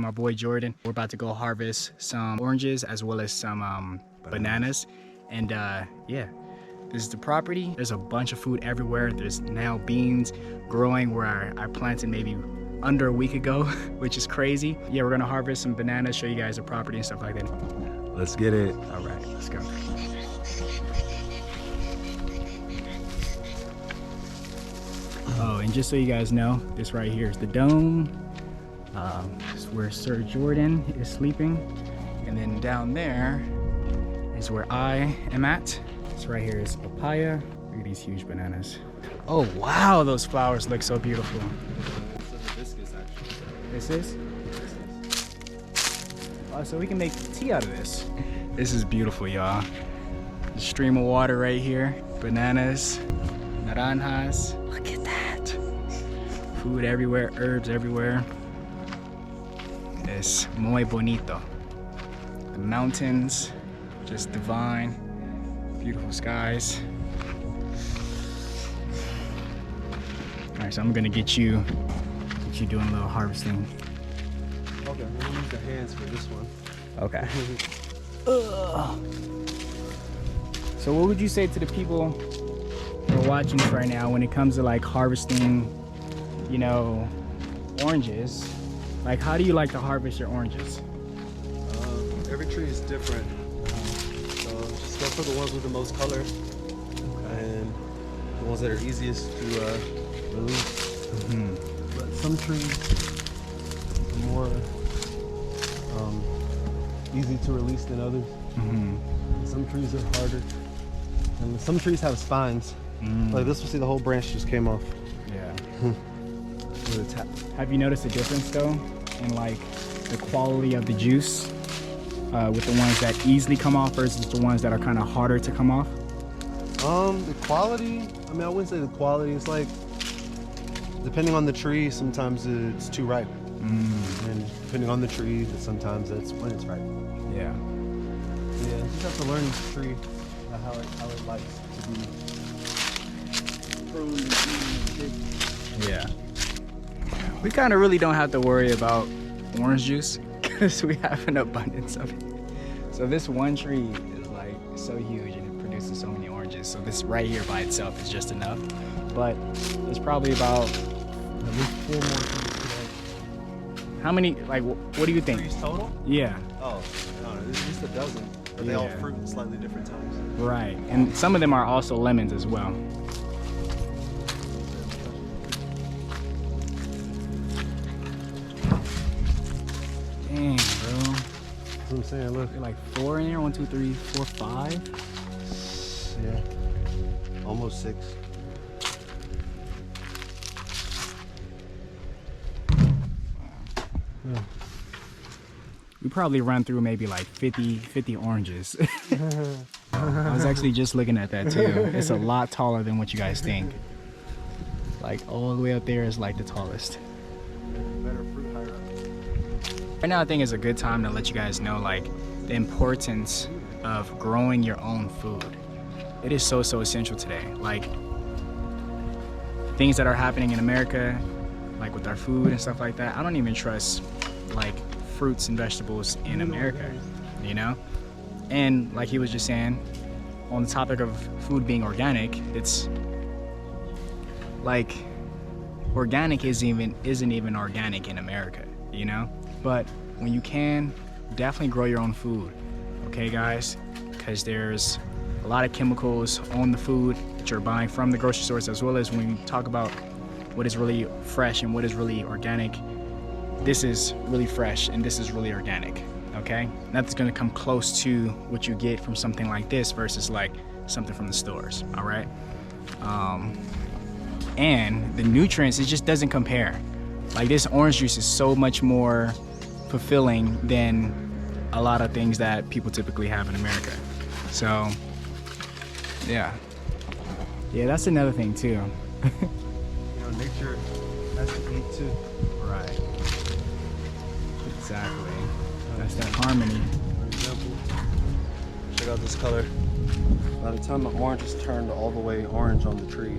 my boy Jordan. We're about to go harvest some oranges as well as some bananas. And yeah, this is the property. There's a bunch of food everywhere. There's now beans growing where I planted maybe under a week ago, which is crazy. Yeah, we're gonna harvest some bananas, show you guys the property and stuff like that. Let's get it. All right, let's go. Oh, and just so you guys know, this right here is the dome. It's where Sir Jordan is sleeping. And then down there is where I am at. This right here is papaya. Look at these huge bananas. Oh, wow, those flowers look so beautiful. Hibiscus, actually. This is? Oh, so we can make tea out of this. This is beautiful, y'all. The stream of water right here. Bananas, naranjas. Look at that. Food everywhere, herbs everywhere. Es muy bonito. The mountains, just divine. Beautiful skies. All right, so I'm gonna get you doing a little harvesting. Okay, we're gonna use the hands for this one. Okay. So what would you say to the people who are watching this right now when it comes to like harvesting, you know, oranges? Like, how do you like to harvest your oranges? Every tree is different. So just go for the ones with the most color and the ones that are easiest to release. But some trees are more easy to release than others. Some trees are harder. And some trees have spines. Like this, you see the whole branch just came off. Yeah. Have you noticed a difference though in like the quality of the juice with the ones that easily come off versus the ones that are kind of harder to come off? The quality, I mean, I wouldn't say the quality. It's like, depending on the tree, sometimes it's too ripe. And depending on the tree, sometimes that's when it's ripe. Yeah. Yeah, you just have to learn the tree, how it likes to be pruned and Yeah. We kind of really don't have to worry about orange juice because we have an abundance of it. So this one tree is like so huge and it produces so many oranges. So this right here by itself is just enough. But there's probably about at least 4 more trees. how many, like, what do you think? Trees total? Yeah. Oh, no, it's just a dozen. But they all fruit in slightly different times. Right. And some of them are also lemons as well. Dang, bro. That's what I'm saying, look. Like 4 in there. 1, 2, 3, 4, 5. Yeah. Almost 6. Yeah. We probably run through maybe like 50 oranges. I was actually just looking at that too. It's a lot taller than what you guys think. Like all the way up there is like the tallest. Better fruit higher up. Right now I think it's a good time to let you guys know like the importance of growing your own food. It is so essential today. Like things that are happening in America, like with our food and stuff like that, I don't even trust like fruits and vegetables in America, you know? And like he was just saying, on the topic of food being organic, it's like organic isn't even organic in America, you know? But when you can, definitely grow your own food, okay guys? Because there's a lot of chemicals on the food that you're buying from the grocery stores, as well as when you talk about what is really fresh and what is really organic. This is really fresh and this is really organic, okay? Nothing's gonna come close to what you get from something like this versus like something from the stores, all right? And the nutrients, it just doesn't compare. Like this orange juice is so much more fulfilling than a lot of things that people typically have in America. So, yeah. Yeah, that's another thing too. You know, nature has to eat too. Right. Exactly. That's that harmony. For example, check out this color. By the time the orange is turned all the way orange on the tree,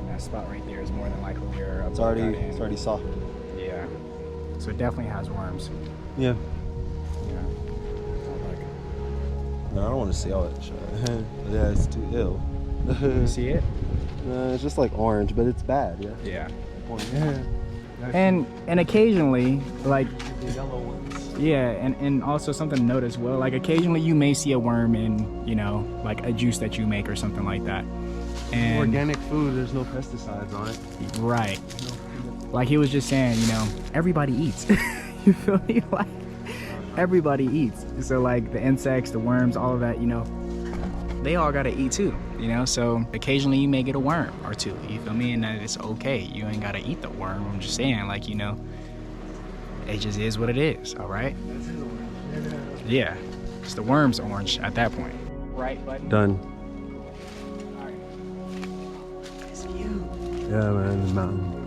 That spot right there is more than likely where it's already soft. Yeah. So it definitely has worms. Yeah. Yeah. I like it. No, I don't want to see all that shit. Yeah, it's too ill. You see it? No, it's just like orange, but it's bad. Yeah. Yeah. Yeah. And occasionally, like, The yellow ones. yeah, and also something to note as well, like occasionally you may see a worm in, you know, like a juice that you make or something like that. And Organic food, there's no pesticides on it. right. Like he was just saying, you know, everybody eats. You feel me? Like everybody eats. So like the insects, the worms, all of that, you know, they all gotta eat too, you know? So occasionally you may get a worm or two, you feel me? And that it's okay. You ain't gotta eat the worm. I'm just saying, like, you know, it just is what it is, all right? Yeah, it's the worm's orange at that point. Right button? Done. All right. It's cute. Yeah, man, the mountain.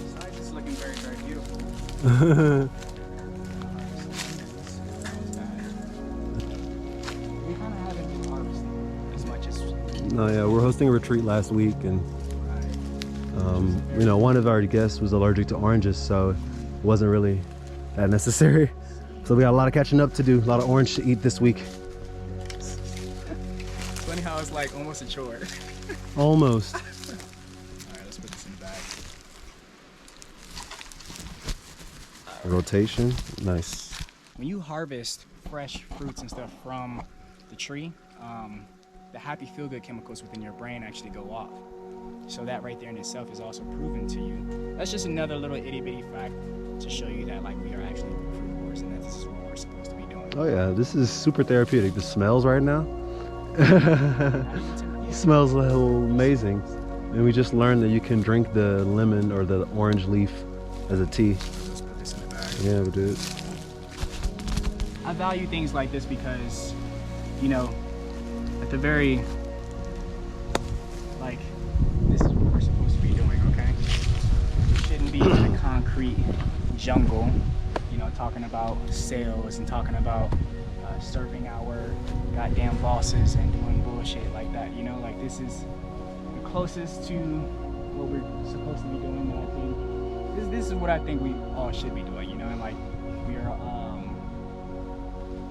Besides, it's looking very, very beautiful. We kind of haven't been harvesting as much as. No, yeah, we're hosting a retreat last week, and you know, one of our guests was allergic to oranges, so it wasn't really that necessary. So we got a lot of catching up to do, a lot of orange to eat this week. It's funny how it's like almost a chore. Almost. All right, let's put this in the bag. Rotation, nice. When you harvest fresh fruits and stuff from the tree, the happy feel-good chemicals within your brain actually go off. So that right there in itself is also proven to you. That's just another little itty-bitty fact to show you that like we are actually fruivores and that this is what we're supposed to be doing. Oh yeah, this is super therapeutic. The smells right now. Yeah. Smells a little amazing. And we just learned that you can drink the lemon or the orange leaf as a tea. Let's put this in the bag. Yeah, we did. I value things like this because, you know, at the very, like, this is what we're supposed to be doing, okay? We shouldn't be in a concrete jungle, you know, talking about sales and talking about serving our goddamn bosses and doing bullshit like that, you know? Like, this is the closest to what we're supposed to be doing, and I think, this is what I think we all should be doing, you know? And, like, we are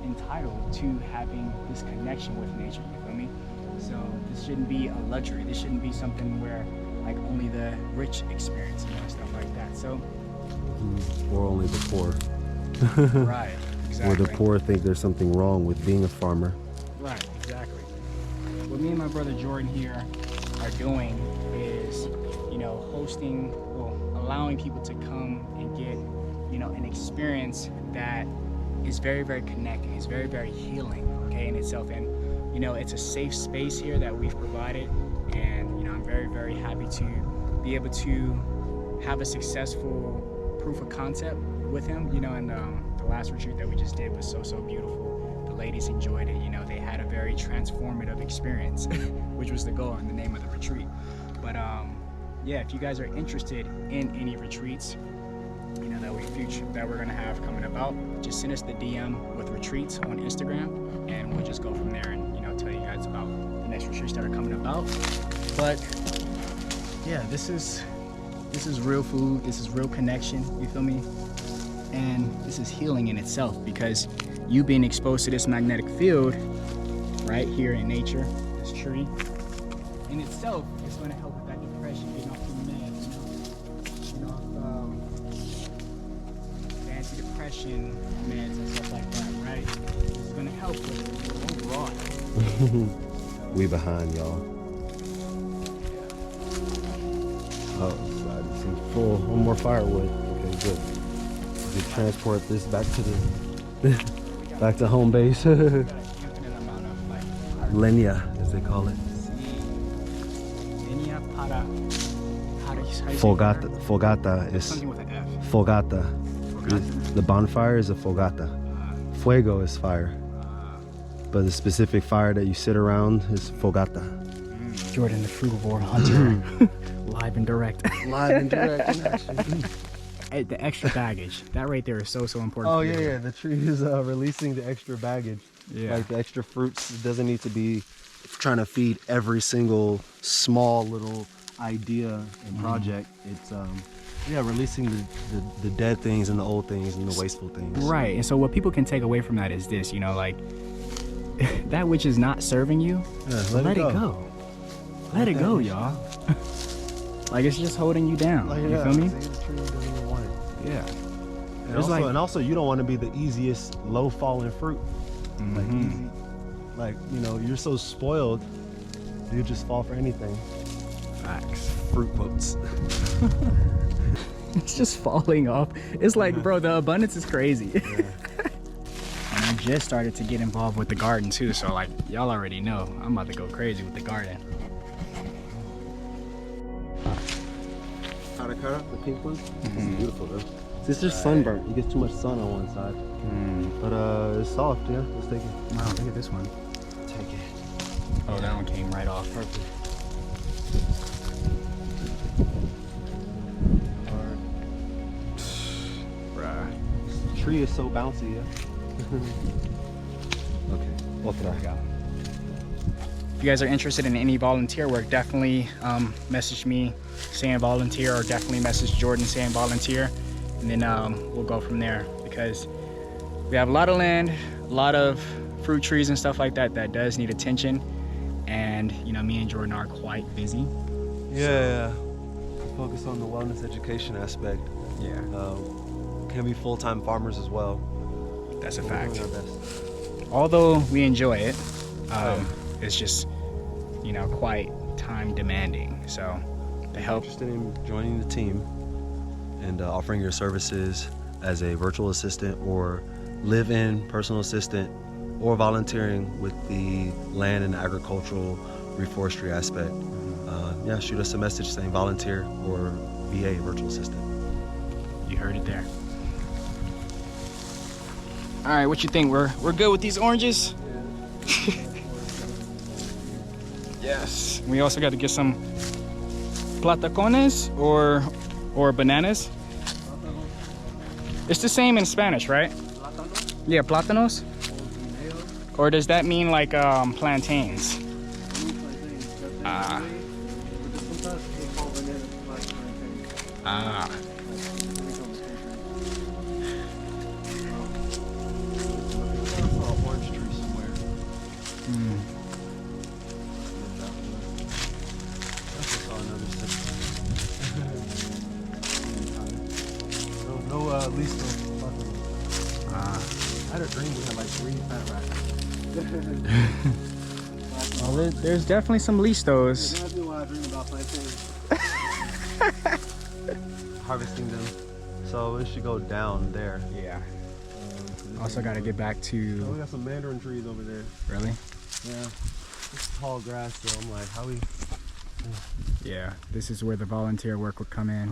entitled to having this connection with nature, you feel me? So this shouldn't be a luxury. This shouldn't be something where like only the rich experience, you know, and stuff like that. So Or only the poor. right, exactly. Or the poor think there's something wrong with being a farmer. Right, exactly. What me and my brother Jordan here are doing is, you know, hosting, well, allowing people to come and get, you know, an experience that is very, very connecting. It's very, very healing, okay, in itself. And, you know, it's a safe space here that we've provided. And, you know, I'm very, very happy to be able to have a successful proof of concept with him, you know, and the last retreat that we just did was so, so beautiful. The ladies enjoyed it, you know, they had a very transformative experience, which was the goal and the name of the retreat. But yeah, if you guys are interested in any retreats, you know, that we're gonna have coming about, just send us the DM with retreats on Instagram, and we'll just go from there and, you know, tell you guys about the next retreats that are coming about. But yeah, this is real food. This is real connection. You feel me? And this is healing in itself, because you being exposed to this magnetic field right here in nature, this tree in itself is going to help with that depression, getting off your meds, you know, anti-depression meds and stuff like that, right? It's going to help with it overall. We behind, y'all. Oh, I see full. One more firewood. Okay, good. We transport this back to the back to home base. Leña, as they call it. Leña para Fogata. Fogata is something with an F. fogata. The bonfire is a fogata. Fuego is fire. But the specific fire that you sit around is fogata. Jordan, the frugivore hunter, live and direct. Live and direct in action. The extra baggage, that right there is so, so important. Oh yeah, yeah. The tree is releasing the extra baggage. Yeah. Like the extra fruits. It doesn't need to be trying to feed every single small little idea and project. It's yeah, releasing the dead things and the old things and the wasteful things. Right. And so what people can take away from that is this, you know, like that which is not serving you, let it go. Let it go, y'all. Like it's just holding you down. Like, you feel me? Yeah. And also, you don't want to be the easiest low falling fruit. Like easy, like, you know, you're so spoiled, you just fall for anything. Facts. Fruit quotes. It's just falling off. It's like, bro, the abundance is crazy. Yeah. And I just started to get involved with the garden too, so like y'all already know I'm about to go crazy with the garden. Cara, the pink one, this is beautiful though. This is sunburnt. You get too much sun on one side, but it's soft. Yeah, let's take it. Wow, look at this one. Take it. Oh, that one came right off. Perfect. Bruh. This tree is so bouncy. Yeah. Okay. Otra. If you guys are interested in any volunteer work, definitely message me saying volunteer, or definitely message Jordan saying volunteer, and then we'll go from there, because we have a lot of land, a lot of fruit trees and stuff like that that does need attention, and you know, me and Jordan are quite busy. Yeah. Focus on the wellness education aspect. Yeah. Can be full-time farmers as well. That's a We're fact. doing our best. Although we enjoy it, it's just, you know, quite time demanding. So to help. Interested in joining the team and offering your services as a virtual assistant or live-in personal assistant, or volunteering with the land and agricultural reforestry aspect, yeah, shoot us a message saying volunteer or VA, virtual assistant. You heard it there. All right, what you think? We're good with these oranges? Yes. We also got to get some platacones or bananas. It's the same in Spanish, right? Yeah, plátanos. Or does that mean like plantains? Ah. Ah. Orange tree somewhere. No, least I had a dream we had like 3 fat rats. Well, there's definitely some listos. That's why I dream about plantains. Harvesting them. So it should go down there. Yeah. Also got to get back to. Oh, we got some mandarin trees over there. Really? Yeah. It's tall grass, so I'm like, how we. Yeah. This is where the volunteer work would come in.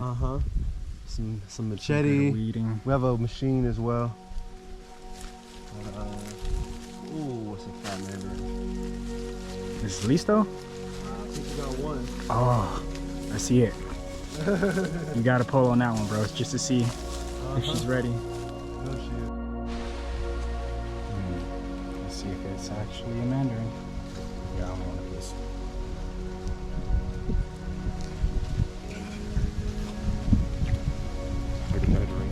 Some Some machete. good weeding. We have a machine as well. Ooh, what's a fat mandarin? This is listo? I think we got one. Oh, I see it. You got to pull on that one, bro, just to see if she's ready. No shit. Let's see if it's actually a mandarin. Yeah, I only one of these. Pretty mandarin.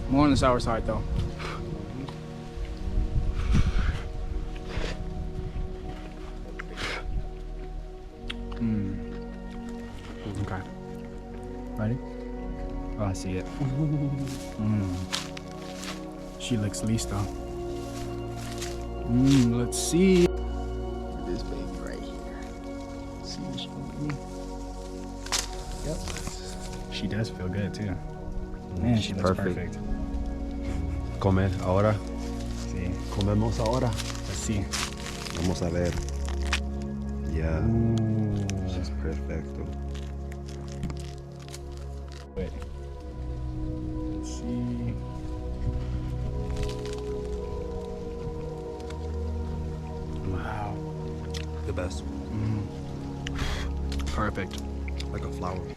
More on the sour side, though. Okay. Ready? Oh, I see it. She looks listo. Let's see. This baby right here. See if she can me. Yep. She does feel good too. Man, she looks perfect. Comer ahora. Sí. Comemos ahora. Let's see. Vamos a ver. Yeah. She's perfecto. Wait. Let's see. Wow. The best. Perfect. Like a flower.